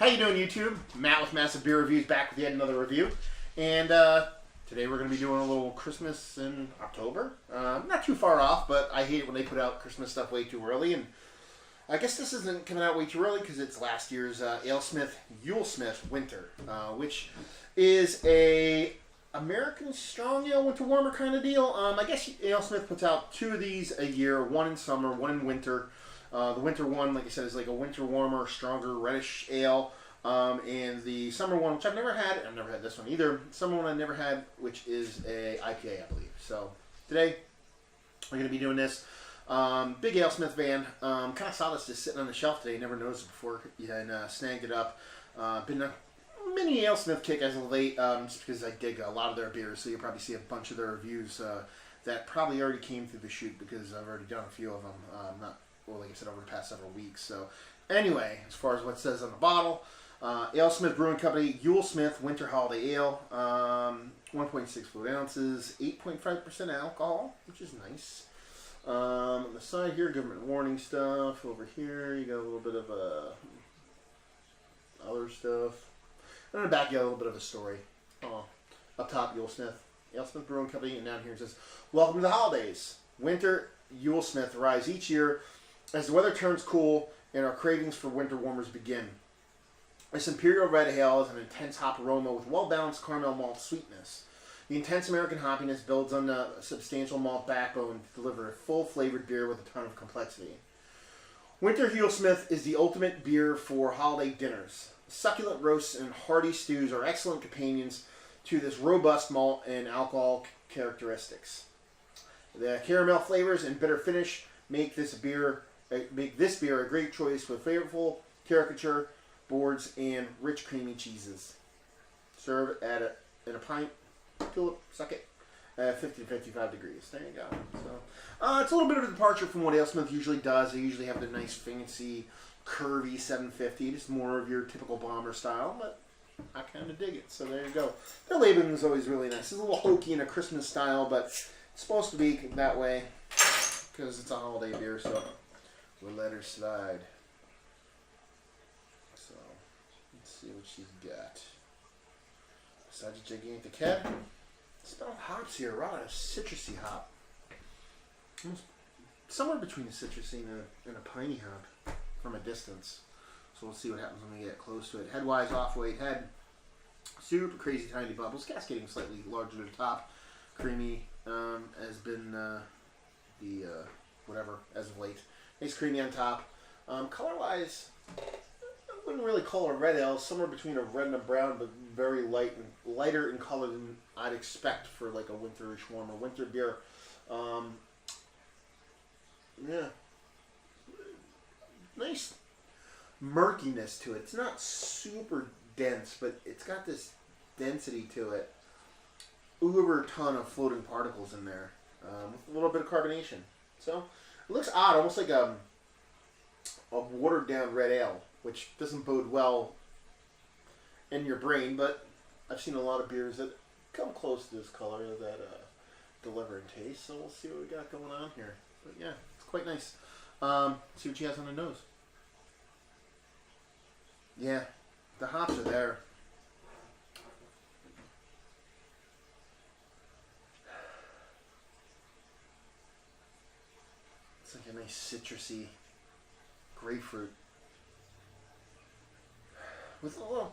How you doing, YouTube? Matt with Massive Beer Reviews back with yet another review. And today we're going to be doing a little Christmas in October. Not too far off, but I hate it when they put out Christmas stuff way too early. And I guess this isn't coming out way too early because it's last year's Alesmith Yulesmith Winter, which is a American strong ale winter warmer kind of deal. I guess Alesmith puts out two of these a year, one in summer, one in winter. The winter one, like I said, is like a winter warmer, stronger, reddish ale. And the summer one, which I've never had this one either. Summer one I never had, which is a IPA, I believe. So today we're going to be doing this. Big Alesmith fan. Kind of saw this just sitting on the shelf today. Never noticed it before, and snagged it up. Been a mini Alesmith kick as of late, just because I dig a lot of their beers. So you'll probably see a bunch of their reviews that probably already came through the chute because I've already done a few of them. Well, like I said, over the past several weeks. So, anyway, as far as what it says on the bottle, Alesmith Brewing Company, Yulesmith Winter Holiday Ale, 1.6 fluid ounces, 8.5% alcohol, which is nice. On the side here, government warning stuff. Over here, you got a little bit of other stuff. And on the back, you got a little bit of a story. Up top, Alesmith Brewing Company, and down here it says, "Welcome to the holidays. Winter Yulesmith arrives each year as the weather turns cool and our cravings for winter warmers begin. This Imperial red ale has an intense hop aroma with well-balanced caramel malt sweetness. The intense American hoppiness builds on the substantial malt backbone to deliver a full-flavored beer with a ton of complexity. Winter Yulesmith is the ultimate beer for holiday dinners. Succulent roasts and hearty stews are excellent companions to this robust malt and alcohol characteristics. The caramel flavors and bitter finish make this beer a great choice with flavorful caricature boards and rich creamy cheeses. Serve in a pint, fill it, suck it, at 50 to 55 degrees. There you go. So it's a little bit of a departure from what Alesmith usually does. They usually have the nice, fancy, curvy 750, just more of your typical bomber style, but I kind of dig it. So there you go. Their labeling is always really nice. It's a little hokey in a Christmas style, but it's supposed to be that way because it's a holiday beer, so we'll let her slide. So, let's see what she's got. Besides a gigantic head, smell hops here. A lot of citrusy hop. Somewhere between a citrusy and a piney hop from a distance. So we'll see what happens when we get close to it. Head-wise, off-weight head. Super crazy tiny bubbles. Cascading slightly larger to the top. Creamy has been whatever as of late. Nice creamy on top. Color-wise, I wouldn't really call it a red ale. Somewhere between a red and a brown, but very light and lighter in color than I'd expect for like a winterish warmer winter beer. Yeah, nice murkiness to it. It's not super dense, but it's got this density to it. Uber ton of floating particles in there, with a little bit of carbonation. So it looks odd, almost like a watered down red ale, which doesn't bode well in your brain. But I've seen a lot of beers that come close to this color that deliver in taste. So we'll see what we got going on here. But yeah, it's quite nice. See what she has on the nose. Yeah, the hops are there. It's like a nice citrusy grapefruit. With a little,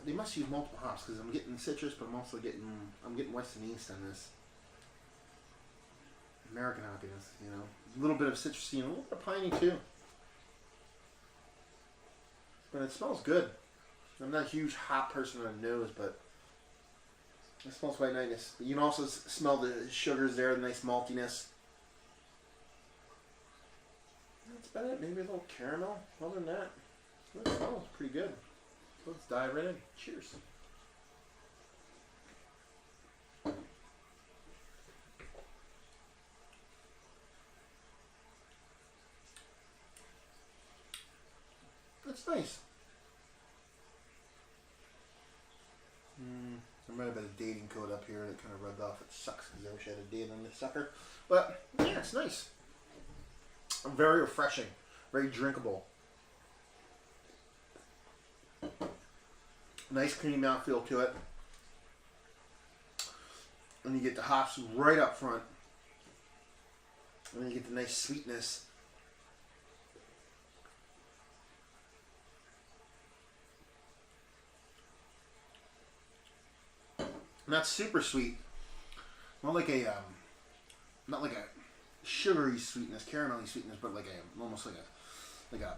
they must use multiple hops because I'm getting citrus, but I'm getting West and East on this. American hoppiness, you know, a little bit of citrusy and a little bit of piney too. But it smells good. I'm not a huge hop person on the nose, but it smells quite nice. You can also smell the sugars there, the nice maltiness. That's about it. Maybe a little caramel. Other than that, it smells pretty good. So let's dive right in. Cheers. That's nice. I might have been a dating code up here that kind of rubbed off. It sucks because I wish I had a date on this sucker. But yeah, it's nice. Very refreshing. Very drinkable. Nice creamy mouthfeel to it. And you get the hops right up front. And then you get the nice sweetness. Not super sweet. Not like a sugary sweetness, caramelly sweetness, but like a almost like a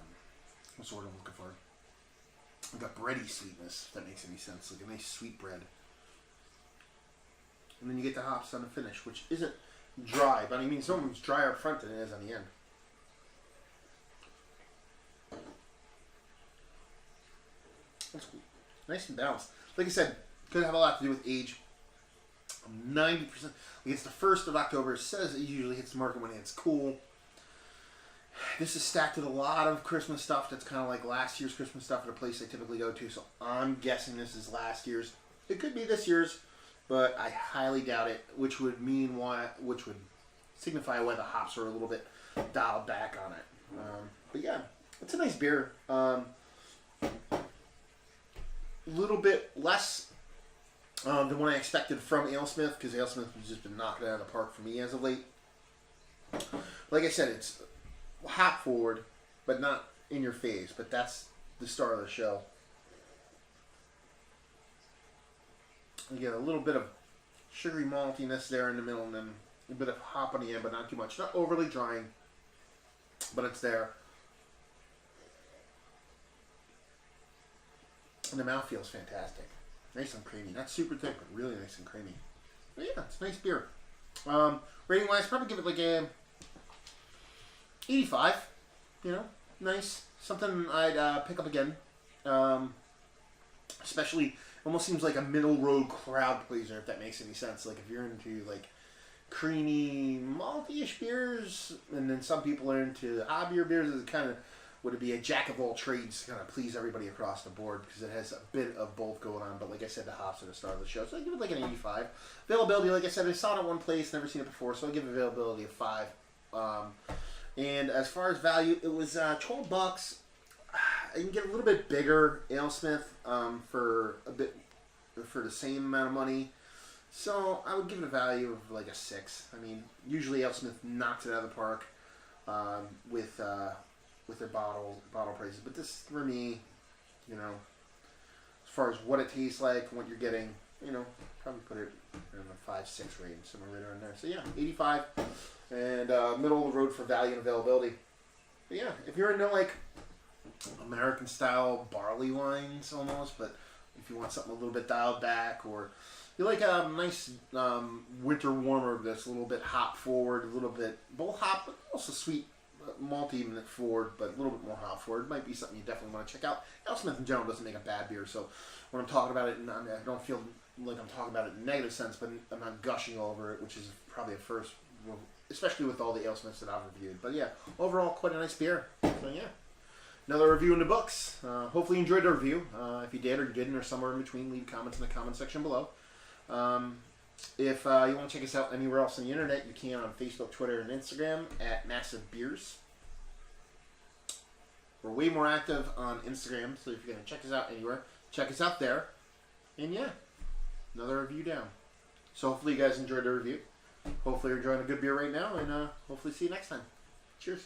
what's the word I'm looking for? Like a bready sweetness, if that makes any sense. Like a nice sweet bread. And then you get the hops on the finish, which isn't dry, but I mean it's almost drier up front than it is on the end. That's cool. Nice and balanced. Like I said, could have a lot to do with age. 90%. It's the 1st of October. It says it usually hits the market when it's cool. This is stacked with a lot of Christmas stuff that's kind of like last year's Christmas stuff at a place I typically go to. So I'm guessing this is last year's. It could be this year's, but I highly doubt it. Which would signify why the hops are a little bit dialed back on it. But yeah, it's a nice beer. Little bit less than what I expected from Alesmith, because Alesmith has just been knocking it out of the park for me as of late. Like I said, it's hop forward, but not in your face. But that's the star of the show. You get a little bit of sugary maltiness there in the middle, and then a bit of hop on the end, but not too much. Not overly drying, but it's there. And the mouth feels fantastic. Nice and creamy. Not super thick, but really nice and creamy. But yeah, it's a nice beer. Rating wise, probably give it like a 85. You know, nice. Something I'd pick up again. Especially, almost seems like a middle road crowd pleaser, if that makes any sense. Like if you're into like creamy, malty-ish beers, and then some people are into hobbier beers, it's kind of would it be a jack of all trades, kind of please everybody across the board, because it has a bit of both going on. But like I said, the hops are the star of the show, so I give it like an 85. Availability, like I said, I saw it at one place, never seen it before, so I give availability a 5. And as far as value, it was $12. I can get a little bit bigger Alesmith for the same amount of money. So I would give it a value of like a 6. I mean, usually Alesmith knocks it out of the park with their bottle prices. But this, for me, you know, as far as what it tastes like, what you're getting, you know, probably put it in the 5-6 range, somewhere right around there. So yeah, 85, and middle of the road for value and availability. But yeah, if you're into like American style barley wines almost, but if you want something a little bit dialed back, or you like a nice winter warmer that's a little bit hop forward, a little bit both hop, but also sweet, malty even forward, but a little bit more hop forward, might be something you definitely want to check out. Alesmith in general doesn't make a bad beer, so when I'm talking about it, I don't feel like I'm talking about it in a negative sense, but I'm not gushing over it, which is probably a first, especially with all the Alesmiths that I've reviewed. But yeah, overall, quite a nice beer. So yeah, another review in the books. Hopefully you enjoyed the review. If you did or you didn't, or somewhere in between, leave comments in the comment section below. If you want to check us out anywhere else on the internet, you can on Facebook, Twitter, and Instagram at Massive Beers. We're way more active on Instagram, so if you're going to check us out anywhere, check us out there. And yeah, another review down. So hopefully you guys enjoyed the review. Hopefully you're enjoying a good beer right now, and hopefully see you next time. Cheers.